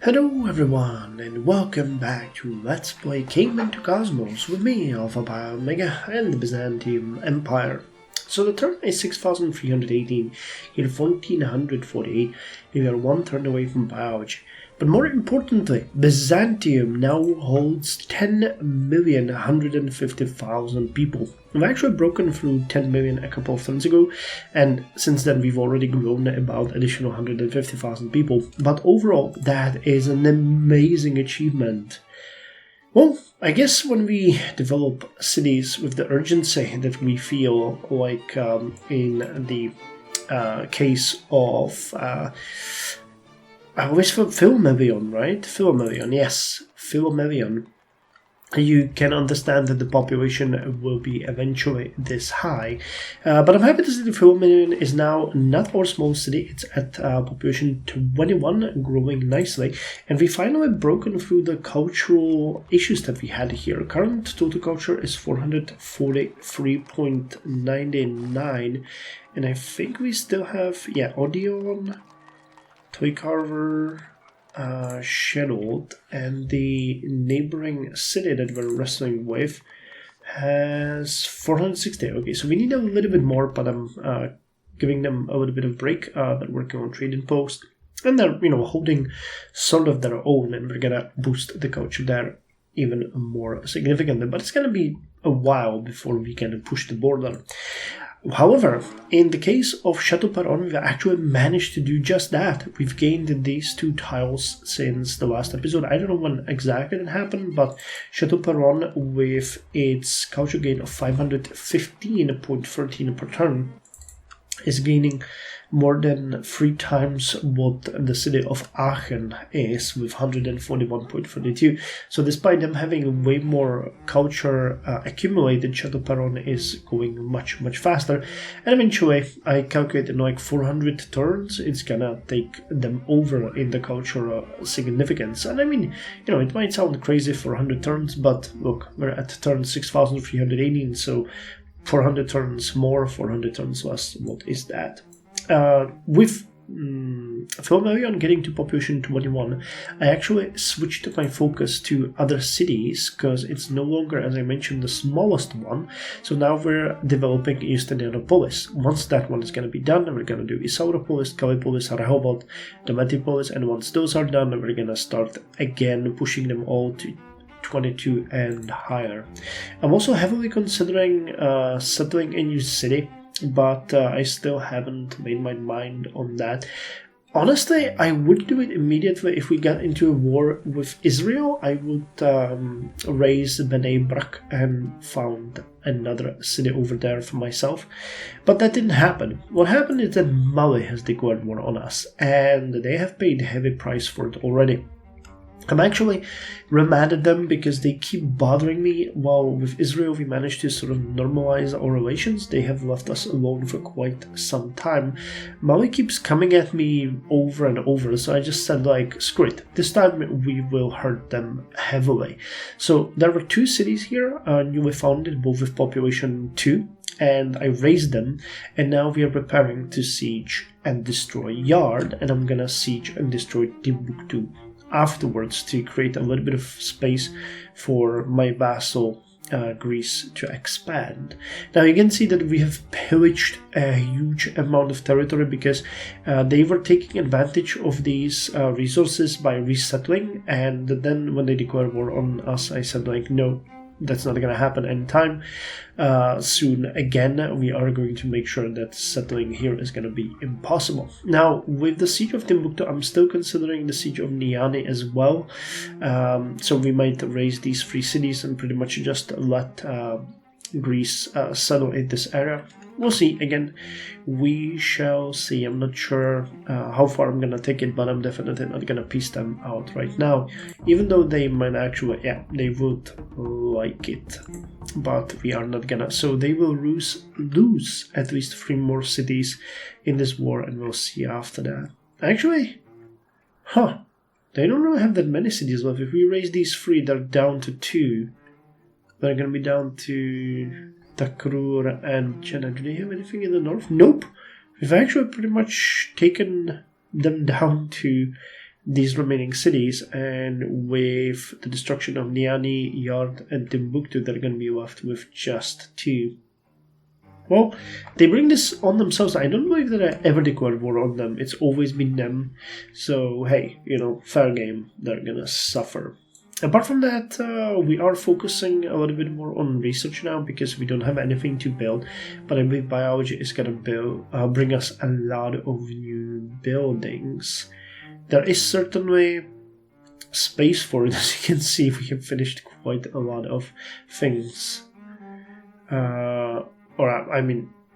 Hello everyone and welcome back to Let's Play Caveman to Cosmos with me, Alpha Pi Omega and the Byzantium Empire. So the turn is 6318, here 1448, we are one turn away from biology. But more importantly, Byzantium now holds 10,150,000 people. We've actually broken through 10 million a couple of turns ago, and since then we've already grown about additional 150,000 people. But overall, that is an amazing achievement. Well, I guess when we develop cities with the urgency that we feel like in the case of I always thought Philomelion, right? Philomelion, yes, Philomelion. You can understand that the population will be eventually this high. But I'm happy to see that Philomelion is now not our small city. It's at population 21, growing nicely. And we finally broken through the cultural issues that we had here. Current total culture is 443.99. And I think we still have, yeah, Odeon, Toy Carver, scheduled, and the neighboring city that we're wrestling with has 460. Okay, so we need a little bit more, but I'm giving them a little bit of break. They're working on trading post, and they're holding sort of their own, and we're gonna boost the culture there even more significantly. But it's gonna be a while before we can push the border. However, in the case of Chateau Perron, we've actually managed to do just that. We've gained these 2 tiles since the last episode. I don't know when exactly it happened, but Chateau Perron, with its culture gain of 515.13 per turn, is gaining more than 3 times what the city of Aachen is, with 141.32. So despite them having way more culture accumulated, Chateau Perron is going much faster. And eventually, I calculated like 400 turns, it's gonna take them over in the cultural significance. And I mean, it might sound crazy for 100 turns, but look, we're at turn 6,318, so 400 turns more, 400 turns less. What is that? With Philomelion getting to population 21, I actually switched my focus to other cities because it's no longer, as I mentioned, the smallest one. So now we're developing Justinianopolis. Once that one is going to be done, we're going to do Isauropolis, Kallipolis, Rehoboth, Dometipolis, and once those are done, we're going to start again pushing them all to 22 and higher. I'm also heavily considering settling a new city, but I still haven't made my mind on that. Honestly, I would do it immediately if we got into a war with Israel. I would raise Bnei Brak and found another city over there for myself. But that didn't happen. What happened is that Mali has declared war on us, and they have paid a heavy price for it already. I'm actually remanded them because they keep bothering me. While with Israel we managed to sort of normalize our relations, they have left us alone for quite some time. Mali keeps coming at me over and over, so I just said like, screw it, this time we will hurt them heavily. So there were 2 cities here, newly founded, both with population 2, and I raised them, and now we are preparing to siege and destroy Yard, and I'm gonna siege and destroy Timbuktu afterwards to create a little bit of space for my vassal Greece to expand. Now you can see that we have pillaged a huge amount of territory because they were taking advantage of these resources by resettling, and then when they declared war on us, I said like, no, that's not going to happen anytime soon. Again, we are going to make sure that settling here is going to be impossible. Now, with the siege of Timbuktu, I'm still considering the siege of Niani as well. So we might raise these 3 cities and pretty much just let Greece settle in this area. We'll see. Again, we shall see. I'm not sure how far I'm gonna take it, but I'm definitely not gonna piece them out right now, even though they might actually, yeah, they would like it, but we are not gonna. So they will lose at least 3 more cities in this war, and we'll see after that. Actually, they don't really have that many cities left. If we raise these 3, they're down to 2. They're gonna be down to Takrur and Chena. Do they have anything in the north? Nope. We've actually pretty much taken them down to these remaining cities, and with the destruction of Niani, Yard, and Timbuktu, they're going to be left with just 2. Well, they bring this on themselves. I don't know if they ever declared war on them. It's always been them. So, hey, fair game. They're gonna suffer. Apart from that, we are focusing a little bit more on research now because we don't have anything to build. But I believe biology is gonna bring us a lot of new buildings. There is certainly space for it. As you can see, we have finished quite a lot of things.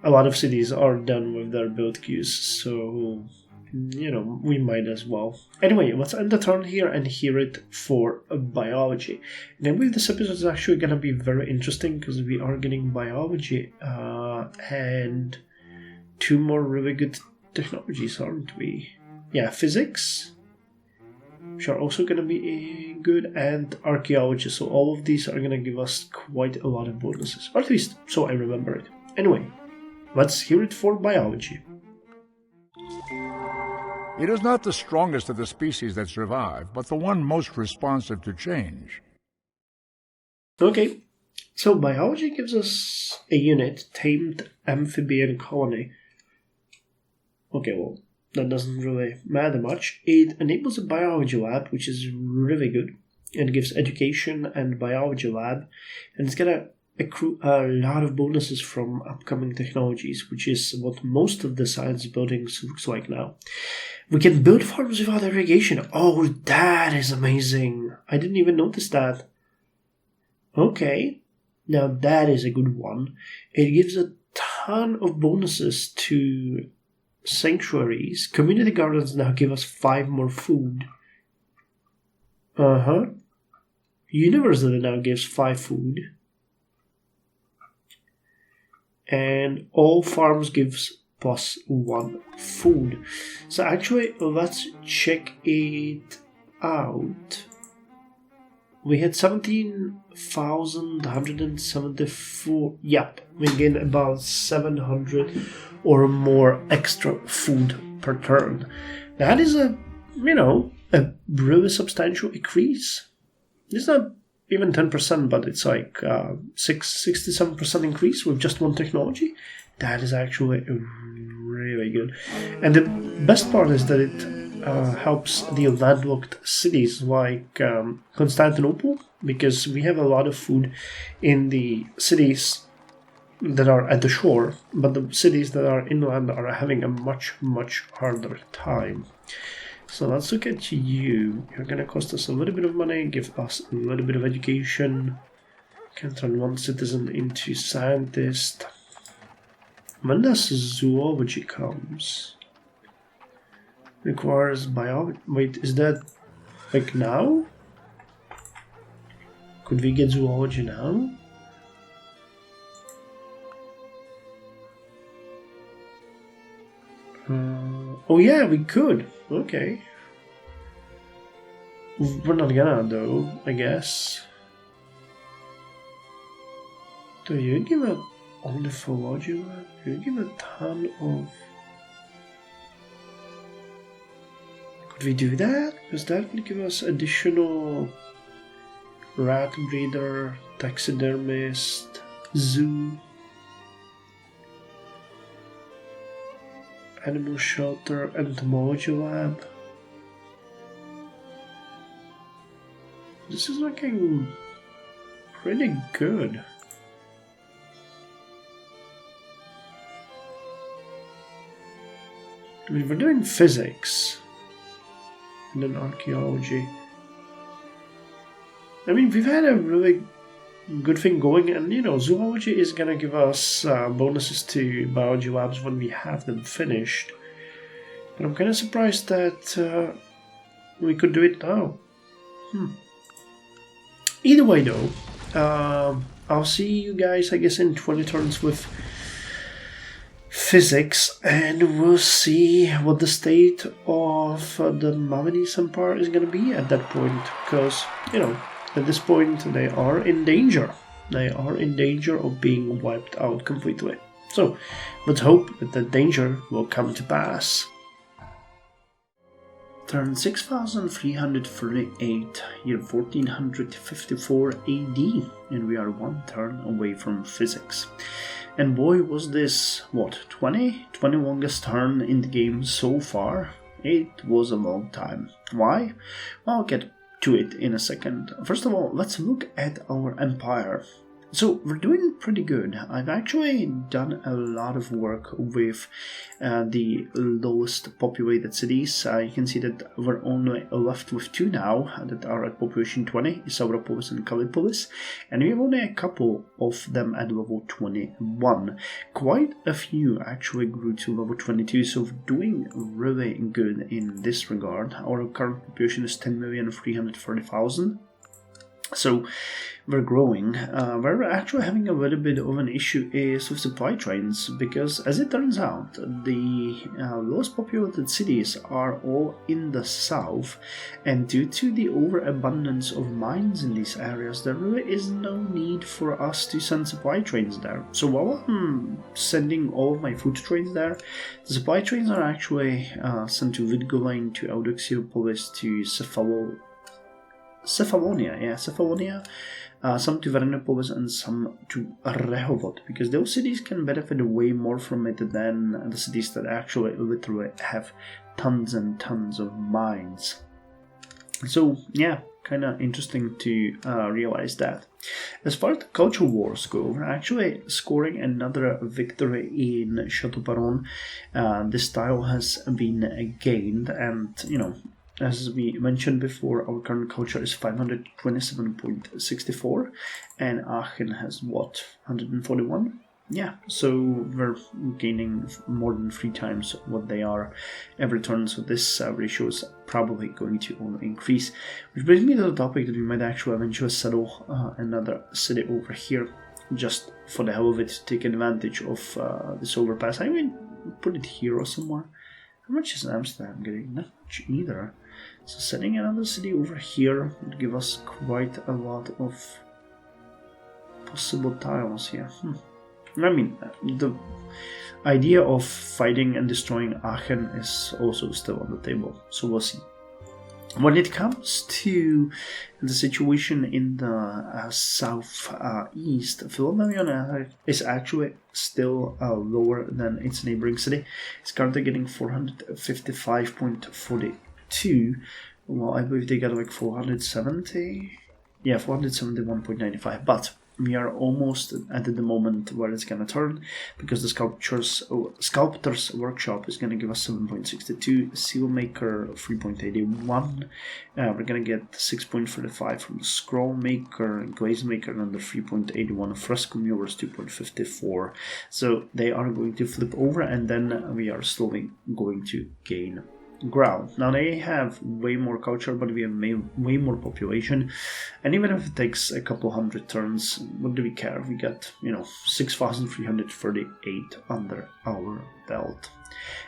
A lot of cities are done with their build queues, so, we might as well. Anyway, let's end the turn here and hear it for biology. And I believe this episode is actually going to be very interesting because we are getting biology and 2 more really good technologies, aren't we? Yeah, physics, which are also going to be good, and archaeology. So all of these are going to give us quite a lot of bonuses, or at least so I remember it. Anyway, let's hear it for biology. It is not the strongest of the species that survive, but the one most responsive to change. Okay, so biology gives us a unit, Tamed Amphibian Colony. Okay, well, that doesn't really matter much. It enables a biology lab, which is really good. It gives education and biology lab, and it's gonna accrue a lot of bonuses from upcoming technologies, which is what most of the science buildings looks like now. We can build farms without irrigation. Oh, that is amazing. I didn't even notice that. Okay, now that is a good one. It gives a ton of bonuses to sanctuaries. Community gardens now give us 5 more food. University now gives 5 food. And all farms gives +1 food. So actually, let's check it out. We had 17,174. Yep, we gain about 700 or more extra food per turn. That is a really substantial increase. It's not even 10%, but it's like 67% increase with just one technology. That is actually really good. And the best part is that it helps the landlocked cities like Constantinople, because we have a lot of food in the cities that are at the shore, but the cities that are inland are having a much, much harder time. So let's look at you. You're gonna cost us a little bit of money, give us a little bit of education. Can turn 1 citizen into scientist. When does zoology comes? Requires biology. Wait, is that like now? Could we get zoology now? Oh yeah, we could. Okay. We're not gonna though, I guess. Do you give a ornithology lab? You give a ton of... Could we do that? Because that would give us additional rat breeder, taxidermist, zoo, animal shelter, entomology lab. This is looking pretty good. I mean, we're doing physics and then archaeology. I mean, we've had a really good thing going, and zoology is gonna give us bonuses to biology labs when we have them finished. But I'm kind of surprised that we could do it now. Either way, though, I'll see you guys, I guess, in 20 turns with physics, and we'll see what the state of the Mavanese Empire is going to be at that point, because, at this point they are in danger. They are in danger of being wiped out completely. So, let's hope that the danger will come to pass. turn 6338, year 1454 AD, and we are one turn away from physics. And boy, was this, what, 20 longest turn in the game so far? It was a long time. Why? Well, I'll get to it in a second. First of all, let's look at our empire. So we're doing pretty good. I've actually done a lot of work with the lowest populated cities. You can see that we're only left with 2 now that are at population 20, Sauropolis and Kallipolis, and we have only a couple of them at level 21. Quite a few actually grew to level 22, so we're doing really good in this regard. Our current population is 10,330,000. So we're growing. Where we're actually having a little bit of an issue is with supply trains, because as it turns out, the lowest populated cities are all in the south, and due to the overabundance of mines in these areas, there really is no need for us to send supply trains there. So while I'm sending all of my food trains there, the supply trains are actually sent to Vidgolane, to Eudoxiopolis, to Cephalonia, some to Verenopolis and some to Rehovot, because those cities can benefit way more from it than the cities that actually literally have tons and tons of mines. So yeah, kind of interesting to realize that. As far as the cultural wars go, we're actually scoring another victory in Chateau Baron. This tile has been gained, and as we mentioned before, our current culture is 527.64, and Aachen has what, 141? Yeah, so we're gaining more than 3 times what they are every turn, so this ratio is probably going to only increase. Which brings me to the topic that we might actually eventually settle another city over here, just for the hell of it, to take advantage of this overpass. I mean, put it here or somewhere. How much is Amsterdam getting? Not much either. So setting another city over here would give us quite a lot of possible tiles here. I mean, the idea of fighting and destroying Aachen is also still on the table, so we'll see. When it comes to the situation in the southeast, Philadelphia is actually still lower than its neighboring city. It's currently getting 455.42. Well, I believe they got like 470. Yeah, 471.95. But we are almost at the moment where it's gonna turn, because the sculptor's workshop is gonna give us 7.62, sealmaker 3.81. We're gonna get 6.35 from the scroll maker, glaze maker another 3.81, fresco murals 2.54. So they are going to flip over, and then we are slowly going to gain ground. Now they have way more culture, but we have way more population, and even if it takes a couple hundred turns, what do we care? We got 6,338 under our belt.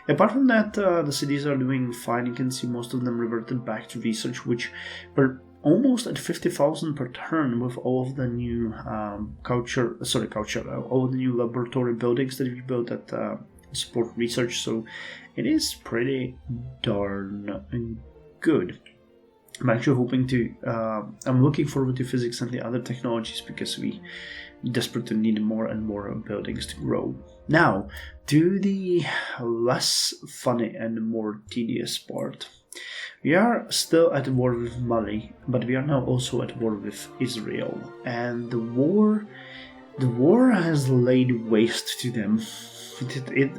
Apart from that, the cities are doing fine. You can see most of them reverted back to research, which were almost at 50,000 per turn with all of the new all of the new laboratory buildings that we built at support research, so it is pretty darn good. I'm actually hoping to I'm looking forward to physics and the other technologies, because we desperately need more and more buildings to grow. Now, to the less funny and more tedious part. We are still at war with Mali, but we are now also at war with Israel, and the war has laid waste to them.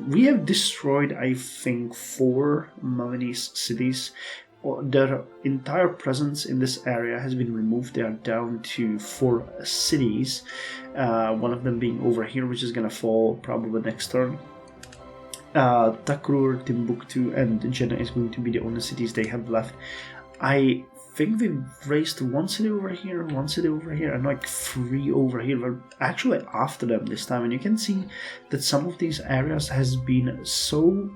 We have destroyed, I think, 4 Malinese cities. Their entire presence in this area has been removed. They are down to 4 cities, one of them being over here, which is going to fall probably next turn. Takrur, Timbuktu, and Jannah is going to be the only cities they have left. I think we've raised 1 city over here, 1 city over here, and like 3 over here. We're actually after them this time, and you can see that some of these areas has been so...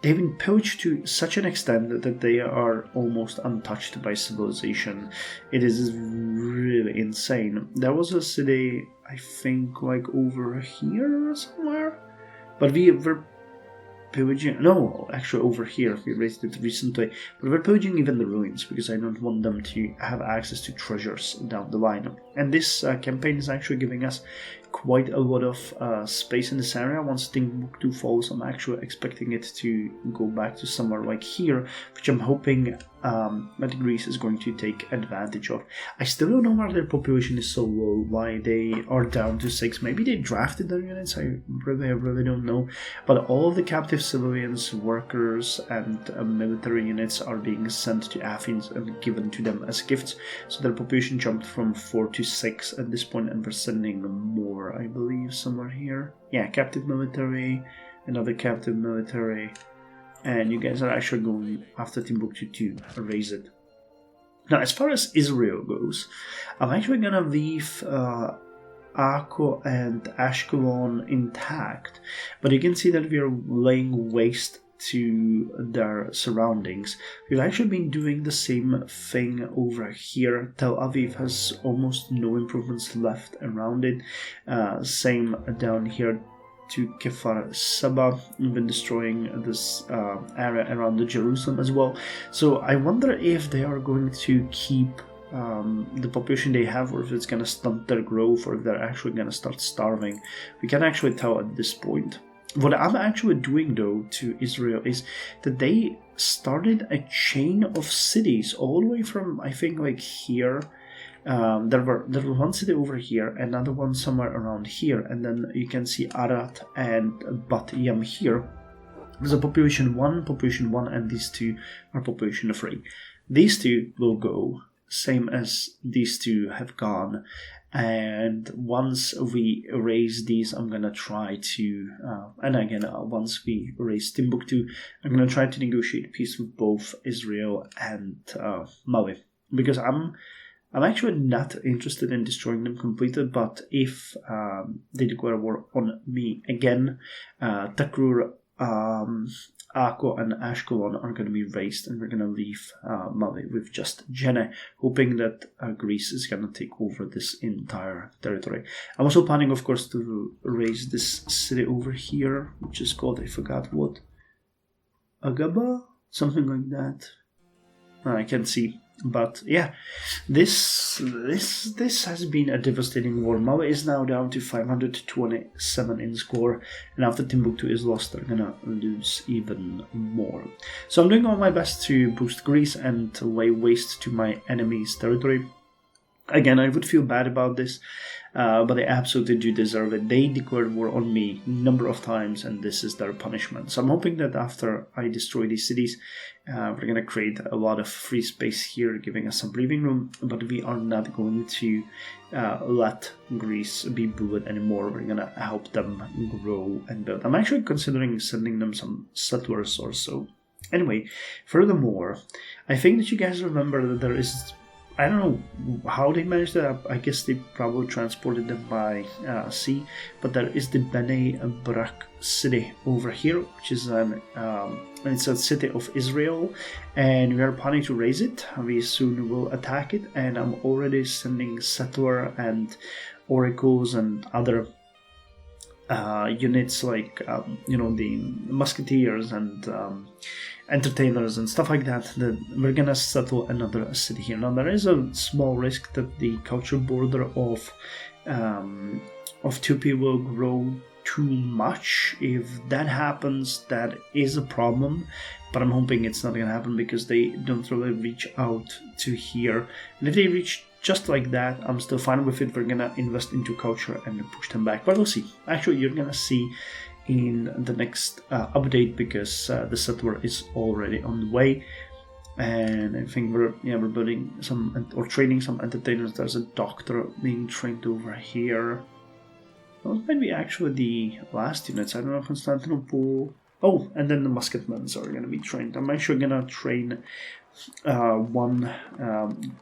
they've been pillaged to such an extent that they are almost untouched by civilization. It is really insane. There was a city, I think, like over here somewhere, but we were pillaging. No, actually over here we raised it recently, but we're pillaging even the ruins because I don't want them to have access to treasures down the line. And this campaign is actually giving us quite a lot of space in this area. Once Timbuktu falls, I'm actually expecting it to go back to somewhere like here, which I'm hoping that Greece is going to take advantage of. I still don't know why their population is so low, why they are down to 6. Maybe they drafted their units, I really don't know. But all of the captive civilians, workers, and military units are being sent to Athens and given to them as gifts. So their population jumped from 4 to 6 at this point, and we're sending more, I believe, somewhere here. Yeah, captive military, another captive military. And you guys are actually going after Timbuktu to raise it. Now, as far as Israel goes, I'm actually gonna leave Akko and Ashkelon intact, but you can see that we are laying waste to their surroundings. We've actually been doing the same thing over here. Tel Aviv has almost no improvements left around it. Same down here to Kfar Saba. We've been destroying this area around the Jerusalem as well. So I wonder if they are going to keep the population they have, or if it's going to stunt their growth, or if they're actually going to start starving. We can't actually tell at this point. What I'm actually doing though to Israel is that they started a chain of cities all the way from, I think, like here. There was one city over here, another one somewhere around here, and then you can see Arad and Bat Yam here. There's a population 1, and these two are population 3. These two will go, same as these two have gone, and once we erase these, I'm gonna try to, and again, once we erase Timbuktu, I'm gonna try to negotiate peace with both Israel and Mali, because I'm actually not interested in destroying them completely, but if they declare war on me again, Takrur, Akko, and Ashkelon are going to be raised, and we're going to leave Mali with just Jenne, hoping that Greece is going to take over this entire territory. I'm also planning, of course, to raise this city over here, which is called, I forgot what, Agaba? Something like that. I can't see. But yeah, this has been a devastating war. Mali is now down to 527 in score, and after Timbuktu is lost, they're gonna lose even more. So I'm doing all my best to boost Greece and to lay waste to my enemy's territory. Again, I would feel bad about this, but they absolutely do deserve it. They declared war on me a number of times, and this is their punishment. So I'm hoping that after I destroy these cities, we're going to create a lot of free space here, giving us some breathing room, but we are not going to let Greece be bullied anymore. We're going to help them grow and build. I'm actually considering sending them some settlers or so. Anyway, furthermore, I think that you guys remember that there is, I don't know how they managed that. I guess they probably transported them by sea. But there is the Bnei Brak city over here, which is it's a city of Israel, and we are planning to raise it. We soon will attack it, and I'm already sending settler and oracles and other units like the musketeers and entertainers and stuff like that, that we're gonna settle another city here. Now there is a small risk that the culture border of Tupi will grow too much. If that happens, that is a problem, but I'm hoping it's not gonna happen because they don't really reach out to here. And if they reach just like that, I'm still fine with it. We're gonna invest into culture and push them back, but we'll see. Actually, you're gonna see in the next update, because the settler is already on the way, and I think we're building some or training some entertainers. There's a doctor being trained over here. Those might be actually the last units. I don't know, Constantinople. Oh, and then the musketmen are going to be trained. I'm actually going to train one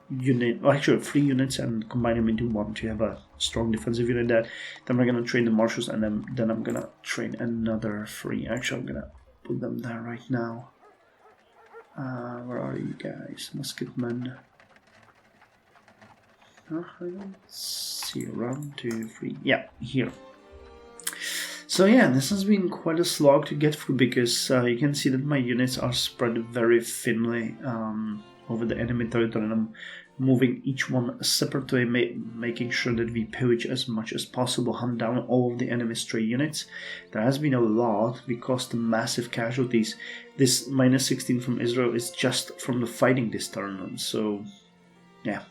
unit, well, actually 3 units, and combine them into one to have a strong defensive unit. Then we're going to train the marshals, and then I'm going to train another 3. Actually, I'm going to put them there right now. Where are you guys? Musketmen. I don't see. 1, 2, 3. Yeah, here. So yeah, this has been quite a slog to get through because you can see that my units are spread very thinly over the enemy territory, and I'm moving each one separately, making sure that we pillage as much as possible, hunt down all of the enemy stray units. There has been a lot. We caused massive casualties. This -16 from Israel is just from the fighting this turn, so yeah.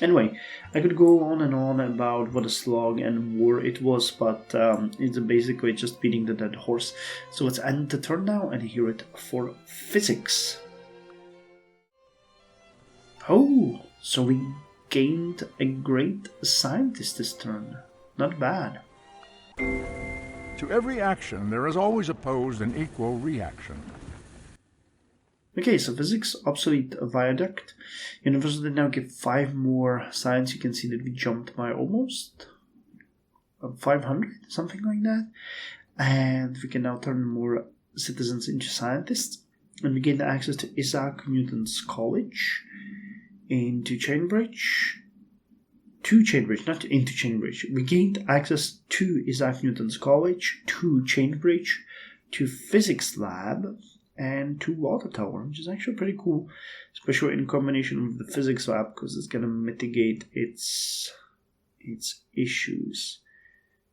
Anyway, I could go on and on about what a slog and war it was, but it's basically just beating the dead horse. So let's end the turn now and hear it for physics. Oh, so we gained a great scientist this turn. Not bad. To every action, there is always opposed an equal reaction. Okay, so physics, obsolete viaduct. University now give 5 more science. You can see that we jumped by almost 500, something like that. And we can now turn more citizens into scientists. And we gain access to Isaac Newton's College, into Chainbridge. To Chainbridge, not into Chainbridge. We gained access to Isaac Newton's College, to Chainbridge, to Physics Lab, and to Water Tower, which is actually pretty cool, especially in combination with the Physics Lab, because it's going to mitigate its issues.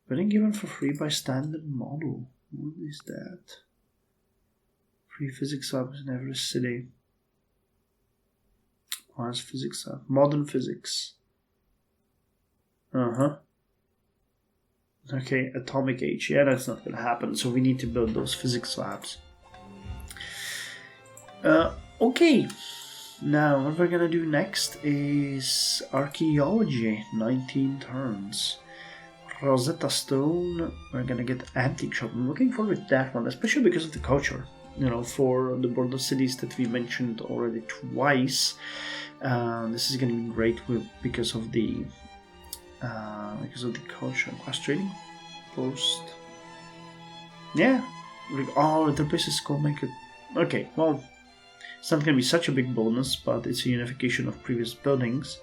But then given for free by standard model. What is that? Free Physics Labs in every city. Mars Physics Lab. Modern Physics. Okay, Atomic Age. Yeah, that's not going to happen, so we need to build those Physics Labs. Okay, now what we're gonna do next is Archeology, 19 turns. Rosetta Stone, we're gonna get Antique Shop. I'm looking forward to that one, especially because of the culture. You know, for the border cities that we mentioned already twice, this is gonna be great because of the culture. Quest trading post. Yeah. Oh, the basis called make it. Okay, well. It's not going to be such a big bonus, but it's a unification of previous buildings.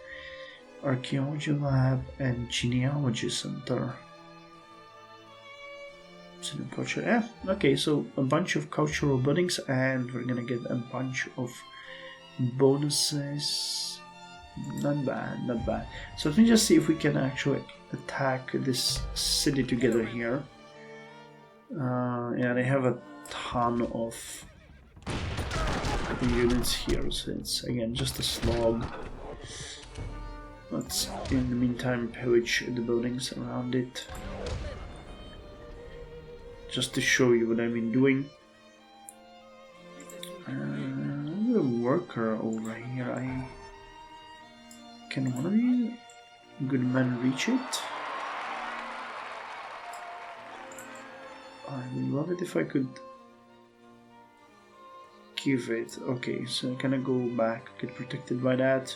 Archaeology Lab and Genealogy Center. Culture. Yeah, okay, so a bunch of cultural buildings, and we're going to get a bunch of bonuses. Not bad, not bad. So let me just see if we can actually attack this city together here. Yeah, they have a ton of units here, so it's again just a slog. Let's in the meantime pillage the buildings around it, just to show you what I've been doing. The worker over here, can one of you good men reach it? I would love it if I could give it. Okay, so can I go back, get protected by that?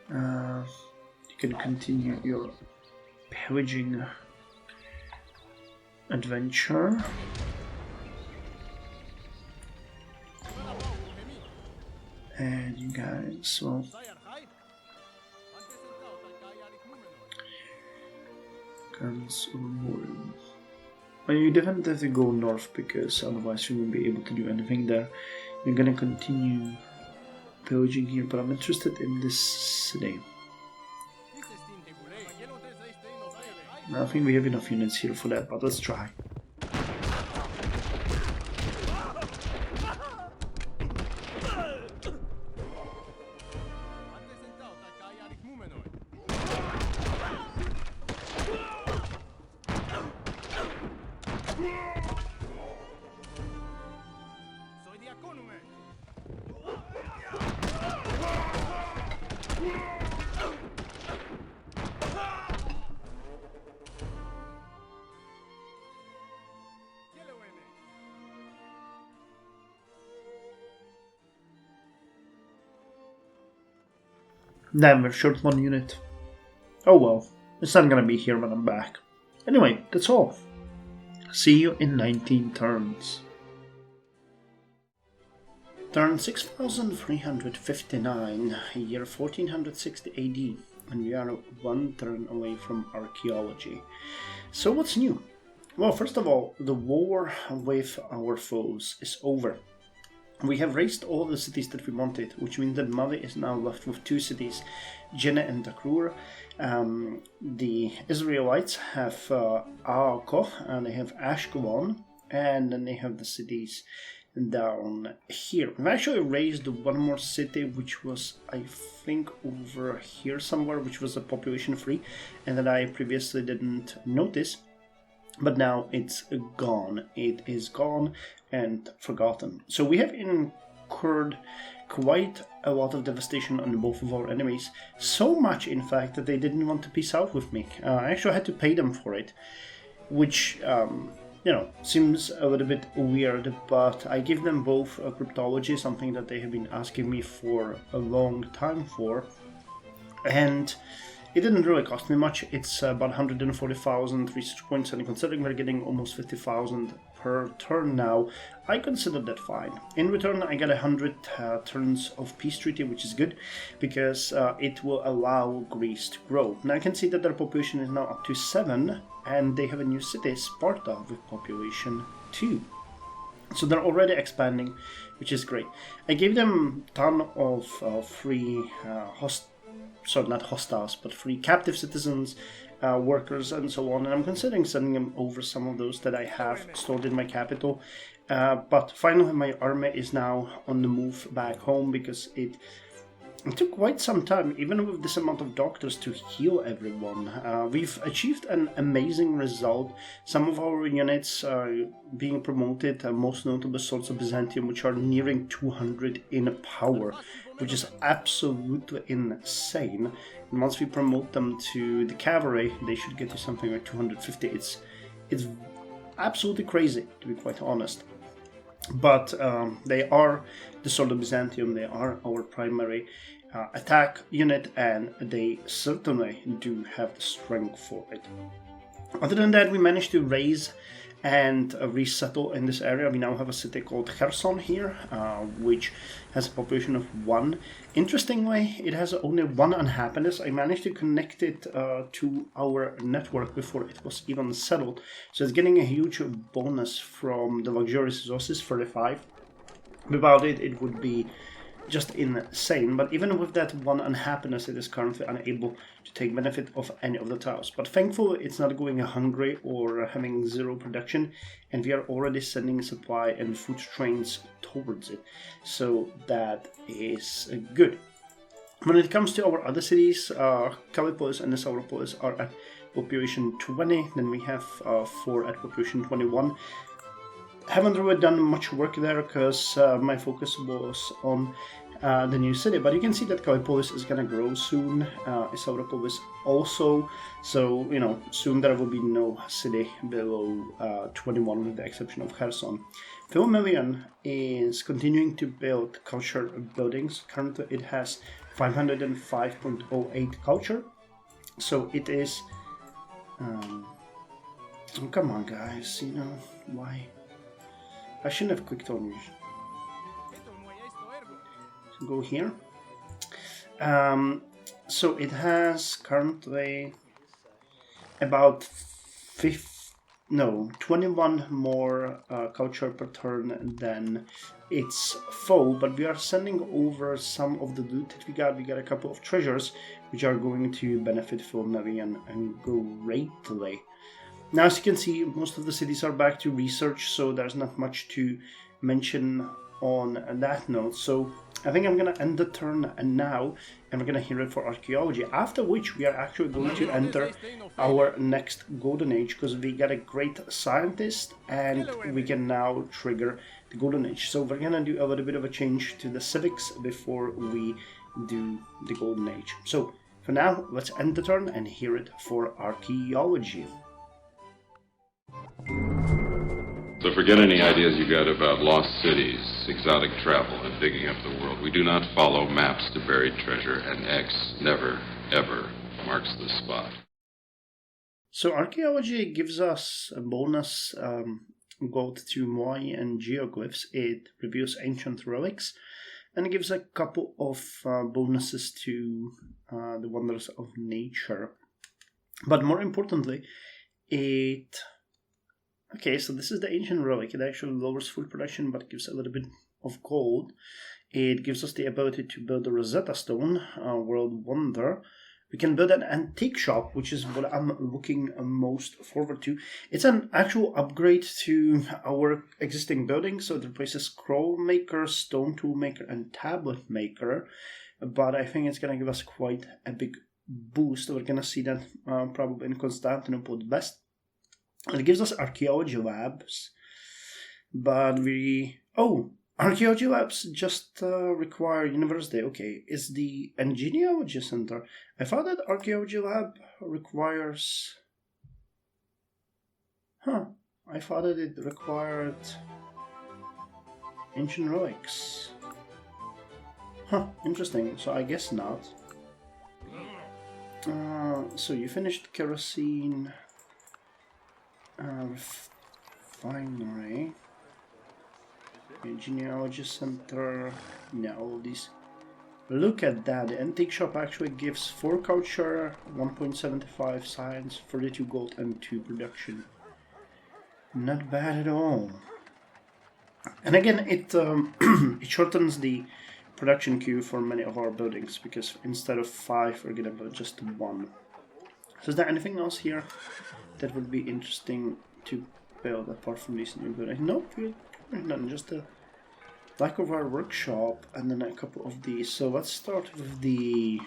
You can continue your pillaging adventure. And you guys, well, guns or more. Well, you definitely have to go north because otherwise you won't be able to do anything there. You're gonna continue pillaging here, but I'm interested in this city. I think we have enough units here for that, but let's try. Damn, we're short one unit. Oh well, it's not gonna be here when I'm back. Anyway, that's all. See you in 19 turns. Turn 6359, year 1460 AD, and we are one turn away from Archeology. So what's new? Well, first of all, the war with our foes is over. We have raised all the cities that we wanted, which means that Mali is now left with 2 cities, Jenne and Dakrur. The Israelites have Aako, and they have Ashkelon, and then they have the cities down here. We've actually raised one more city, which was, I think, over here somewhere, which was a population free, and that I previously didn't notice. But now it's gone. It is gone and forgotten. So we have incurred quite a lot of devastation on both of our enemies. So much, in fact, that they didn't want to peace out with me. I actually had to pay them for it, which, seems a little bit weird, but I give them both cryptology, something that they have been asking me for a long time for, and it didn't really cost me much. It's about 140,000 research points, and considering we're getting almost 50,000 per turn now, I consider that fine. In return, I get 100 turns of peace treaty, which is good, because it will allow Greece to grow. Now I can see that their population is now up to 7, and they have a new city, Sparta, with population 2. So they're already expanding, which is great. I gave them a ton of free not hostiles, but free captive citizens, workers, and so on. And I'm considering sending them over some of those that I have stored in my capital. But finally, my army is now on the move back home, because it took quite some time, even with this amount of doctors, to heal everyone. We've achieved an amazing result. Some of our units are being promoted, most notable Swords of Byzantium, which are nearing 200 in power, which is absolutely insane. And once we promote them to the cavalry, they should get to something like 250. It's absolutely crazy, to be quite honest. But they are the Sword of Byzantium, they are our primary attack unit, and they certainly do have the strength for it. Other than that, we managed to raise and resettle in this area. We now have a city called Kherson here, which has a population of 1. Interestingly, it has only 1 unhappiness. I managed to connect it to our network before it was even settled, so it's getting a huge bonus from the luxurious resources, 35. Without it, it would be just insane. But even with that 1 unhappiness, it is currently unable to take benefit of any of the tiles. But thankfully, it's not going hungry or having 0 production, and we are already sending supply and food trains towards it. So that is good. When it comes to our other cities, Kallipolis and Nesauropolis are at population 20. Then we have 4 at population 21. Haven't really done much work there because my focus was on the new city, but you can see that Kallipolis is gonna grow soon, Nesauropolis also, so soon there will be no city below 21 with the exception of Kherson. Philomelian is continuing to build culture buildings. Currently it has 505.08 culture, so it is oh, come on guys, why? I shouldn't have clicked on you. So go here. So it has currently about 21 more culture per turn than its foe, but we are sending over some of the loot that we got. We got a couple of treasures which are going to benefit Philomelian greatly. Now, as you can see, most of the cities are back to research, so there's not much to mention on that note. So I think I'm going to end the turn now, and we're going to hear it for archaeology, after which we are actually going to enter our next golden age, because we got a great scientist, and we can now trigger the golden age. So we're going to do a little bit of a change to the civics before we do the golden age. So for now, let's end the turn and hear it for archaeology. So forget any ideas you got about lost cities, exotic travel, and digging up the world. We do not follow maps to buried treasure, and X never, ever marks the spot. So archaeology gives us a bonus gold to Moai and geoglyphs. It reveals ancient relics, and it gives a couple of bonuses to the wonders of nature. But more importantly, it Okay, so this is the ancient relic. It actually lowers food production, but gives a little bit of gold. It gives us the ability to build a Rosetta Stone, World Wonder. We can build an antique shop, which is what I'm looking most forward to. It's an actual upgrade to our existing building, so it replaces scroll maker, stone tool maker, and tablet maker. But I think it's going to give us quite a big boost. We're going to see that probably in Constantinople the best. It gives us archaeology labs, but archaeology labs just require university. Okay, is the genealogy center? I thought that archaeology lab requires... I thought that it required ancient relics. Interesting. So I guess not. So you finished kerosene refinery. Genealogy center. Yeah, all of these. Look at that. The antique shop actually gives 4 culture, 1.75 science, 32 gold, and 2 production. Not bad at all. And again, it it shortens the production queue for many of our buildings, because instead of 5, we're gonna build just 1. So is there anything else here that would be interesting to build apart from these new buildings? No, none, just a lack of our workshop and then a couple of these. So let's start with the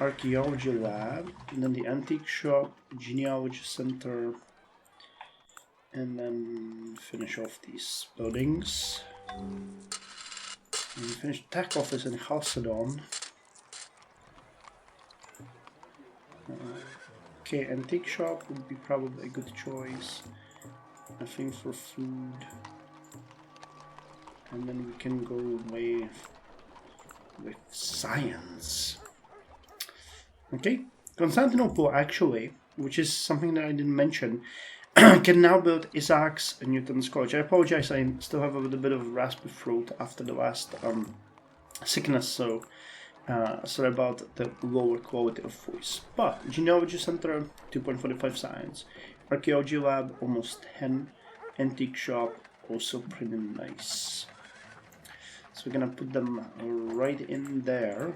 archaeology lab, and then the antique shop, genealogy center, and then finish off these buildings. And finish tech office in Chalcedon. Okay, antique shop would be probably a good choice, I think, for food. And then we can go away with science. Okay, Constantinople actually, which is something that I didn't mention, can now build Isaac Newton's College. I apologize, I still have a little bit of raspy throat after the last sickness, so sorry about the lower quality of voice. But Genealogy Center, 2.45 science. Archaeology Lab, almost 10. Antique Shop, also pretty nice. So we're gonna put them right in there.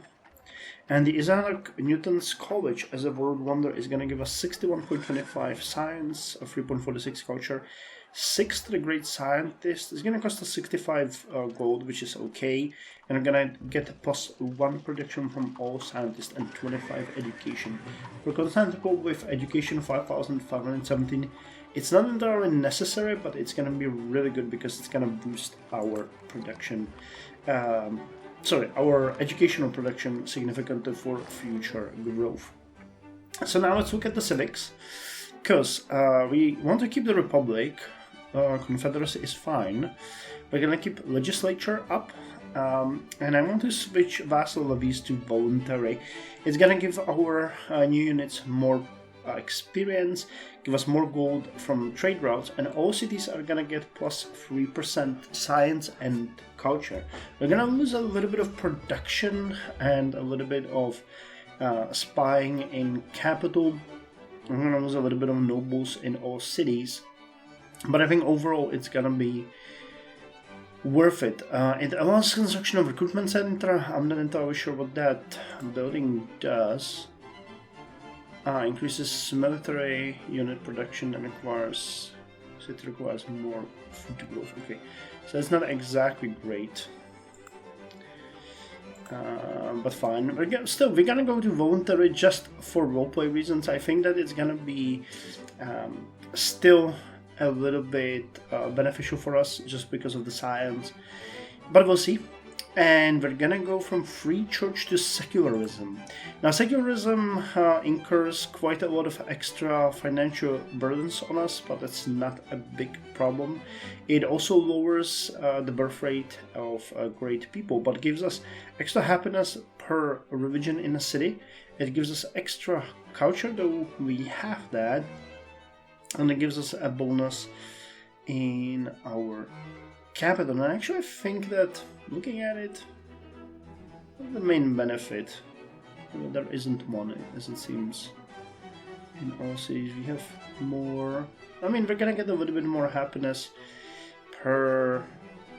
And the Isaac Newton's College as a world wonder is gonna give us 61.25 science, a 3.46 culture, 6 to the great scientist. It's gonna cost us 65 gold, which is okay. And we're gonna get a +1 prediction from all scientists and 25 education. For Constantinople with education 5,517, it's not entirely necessary, but it's gonna be really good because it's gonna boost our production. Our educational production significantly for future growth. So now let's look at the civics, because we want to keep the Republic. Confederacy is fine. We're gonna keep legislature up, and I want to switch vassal levies to voluntary. It's gonna give our new units more experience, give us more gold from trade routes, and all cities are gonna get +3% science and culture. We're gonna lose a little bit of production and a little bit of spying in capital. We're gonna lose a little bit of nobles in all cities, but I think overall it's gonna be worth it. It allows construction of recruitment center. I'm not entirely sure what that building does. Increases military unit production and requires more food to growth. Okay, so it's not exactly great, but fine. We're gonna go to voluntary just for roleplay reasons. I think that it's gonna be still a little bit beneficial for us just because of the science, but we'll see. And we're gonna go from free church to secularism. Now, secularism incurs quite a lot of extra financial burdens on us, but that's not a big problem. It also lowers the birth rate of great people, but gives us extra happiness per religion in a city. It gives us extra culture, though we have that, and it gives us a bonus in our capital. And I actually think that, looking at it, the main benefit, there isn't one, as it seems. in all cities. We have more. I mean, we're gonna get a little bit more happiness per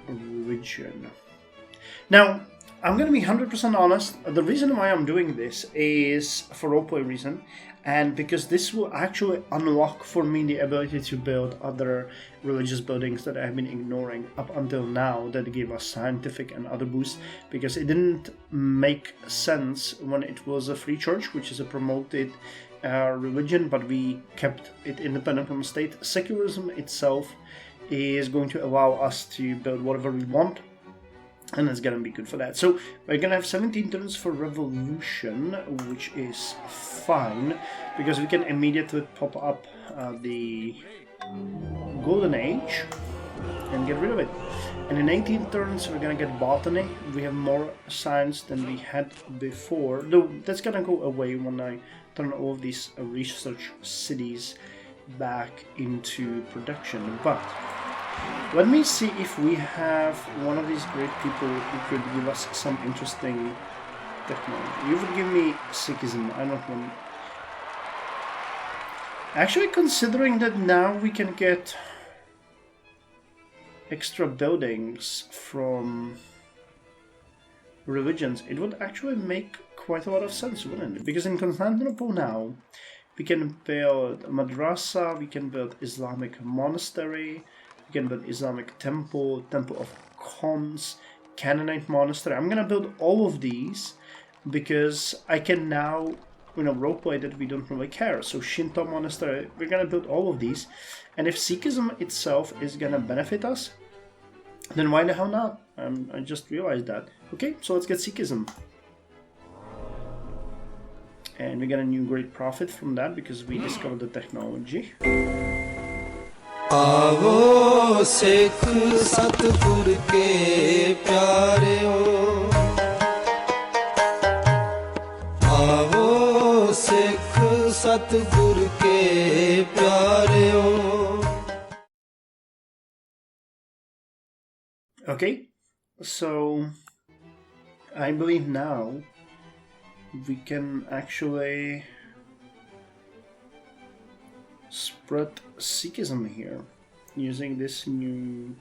region. Now, I'm gonna be 100% honest. The reason why I'm doing this is for roleplay reason, and because this will actually unlock for me the ability to build other religious buildings that I've been ignoring up until now that gave us scientific and other boosts, because it didn't make sense when it was a free church, which is a promoted religion, but we kept it independent from the state. Secularism itself is going to allow us to build whatever we want, and it's gonna be good for that. So we're gonna have 17 turns for revolution, which is fine because we can immediately pop up the golden age and get rid of it. And in 18 turns we're gonna get botany. We have more science than we had before, though that's gonna go away when I turn all of these research cities back into production. But let me see if we have one of these great people who could give us some interesting technology. You would give me Sikhism. I don't want. Actually, considering that now we can get extra buildings from religions, it would actually make quite a lot of sense, wouldn't it? Because in Constantinople now, we can build a madrasa, we can build Islamic monastery, we can build Islamic temple, temple of Khons, Canaanite monastery. I'm gonna build all of these because I can now, roleplay that we don't really care. So Shinto monastery, we're gonna build all of these, and if Sikhism itself is gonna benefit us, then why the hell not? I just realized that. Okay, so let's get Sikhism. And we get a new great profit from that because we discovered the technology. आवो सिख सतगुर के प्यारेओ आवो सिख सतगुर के प्यारेओ. Okay, so I believe now we can actually spread Sikhism here using this new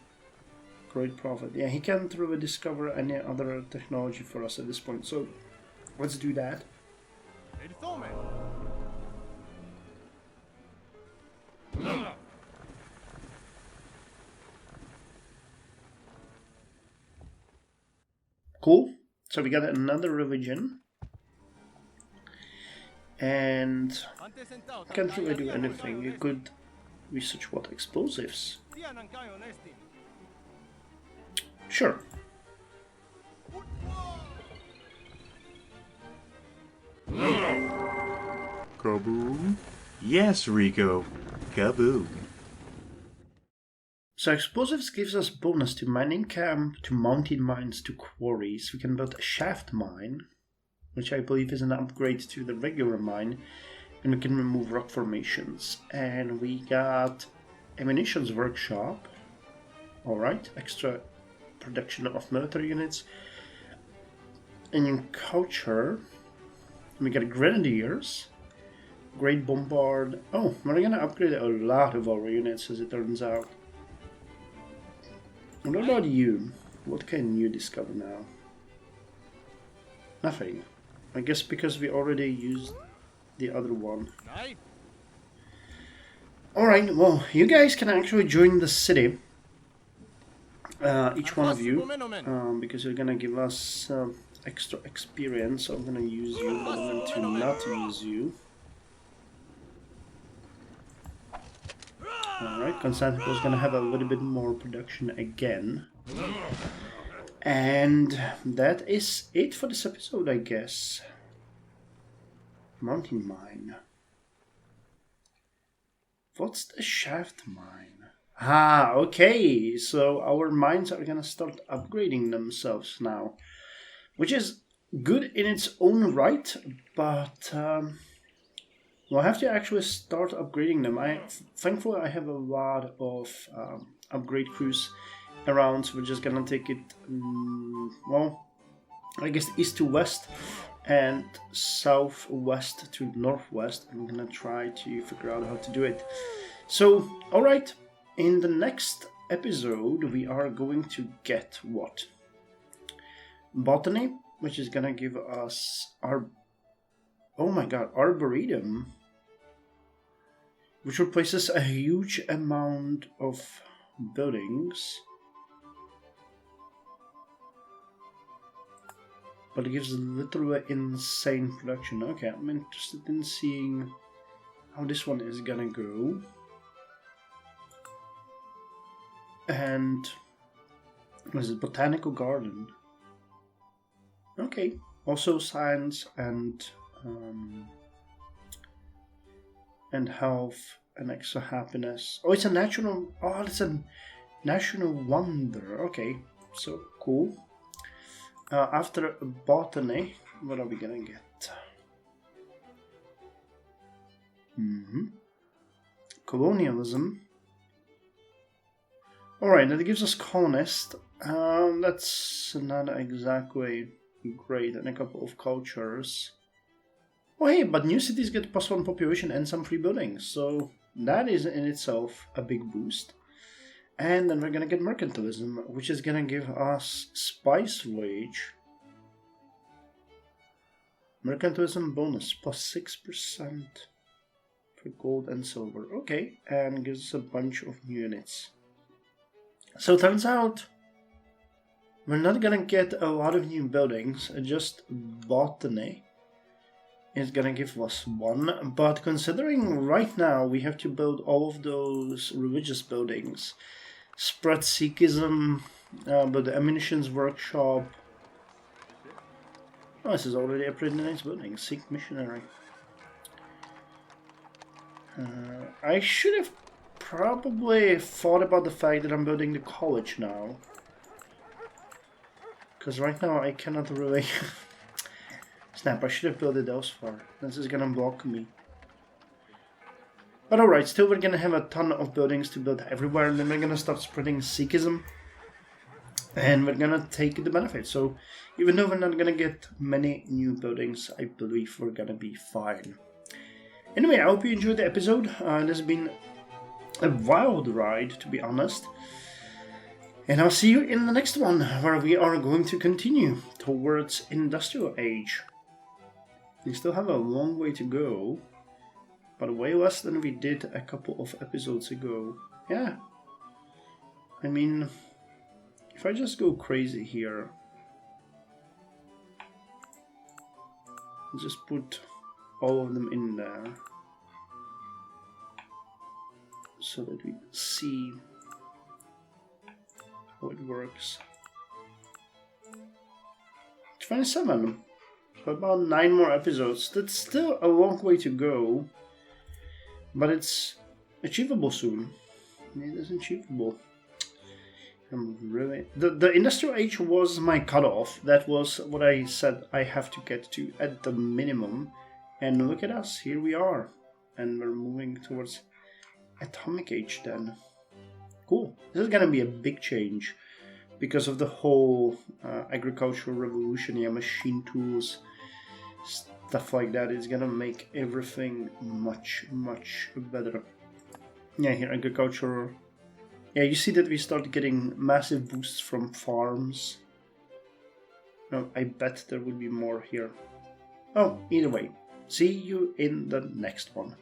great prophet. Yeah, he can't really discover any other technology for us at this point, so let's do that. Cool. So we got another religion. And can't really do anything. You could research what explosives. Sure. Kaboom? Yes, Rico. Kaboom. So explosives gives us bonus to mining camp, to mountain mines, to quarries. We can build a shaft mine, which I believe is an upgrade to the regular mine, and we can remove rock formations. And we got ammunitions workshop. Alright, extra production of military units. And in culture, we got grenadiers, great bombard. Oh, we're gonna upgrade a lot of our units as it turns out. And what about you? What can you discover now? Nothing. I guess because we already used the other one. Alright, well, you guys can actually join the city. Each one of you. Because you're gonna give us extra experience. So I'm gonna use you, but I'm going to not use you. Alright, Constantinople is gonna have a little bit more production again. And that is it for this episode, I guess. Mountain mine. What's the shaft mine? Ah, okay. So our mines are gonna start upgrading themselves now, which is good in its own right, but we'll have to actually start upgrading them. Thankfully, I have a lot of upgrade crews around, so we're just gonna take it, well, I guess east to west, and southwest to northwest. I'm gonna try to figure out how to do it. So, alright, in the next episode we are going to get what? Botany, which is gonna give us our... oh my god, Arboretum, which replaces a huge amount of buildings. But it gives literally insane production. Okay, I'm interested in seeing how this one is gonna go. And what is it? Botanical garden. Okay, also science and health and extra happiness. Oh, it's a natural. Oh, it's a national wonder. Okay, so cool. After botany, what are we gonna get? Colonialism. Alright, that gives us colonist. That's not exactly great in a couple of cultures. Oh hey, but new cities get +1 population and some free buildings, so that is in itself a big boost. And then we're gonna get mercantilism, which is gonna give us spice wage. Mercantilism bonus +6% for gold and silver. Okay, and gives us a bunch of new units. So it turns out we're not gonna get a lot of new buildings, just botany is gonna give us 1, but considering right now we have to build all of those religious buildings, spread Sikhism, build the ammunitions workshop. Oh, this is already a pretty nice building, Sikh missionary. I should have probably thought about the fact that I'm building the college now, because right now I cannot really... Snap, I should have built it elsewhere. This is gonna block me. But alright, still we're gonna have a ton of buildings to build everywhere, and then we're gonna start spreading Sikhism. And we're gonna take the benefits. So even though we're not gonna get many new buildings, I believe we're gonna be fine. Anyway, I hope you enjoyed the episode. It has been a wild ride, to be honest. And I'll see you in the next one, where we are going to continue towards Industrial Age. We still have a long way to go, but way less than we did a couple of episodes ago. Yeah. I mean, if I just go crazy here, just put all of them in there so that we see how it works. 27. So about 9 more episodes. That's still a long way to go, but it's achievable soon. It is achievable. I'm really... The Industrial Age was my cutoff. That was what I said I have to get to at the minimum. And look at us, here we are. And we're moving towards Atomic Age then. Cool. This is gonna be a big change because of the whole agricultural revolution, yeah, machine tools, stuff like that. It's gonna make everything much, much better. Yeah, here, agriculture. Yeah, you see that we start getting massive boosts from farms. No, I bet there will be more here. Oh, either way, see you in the next one.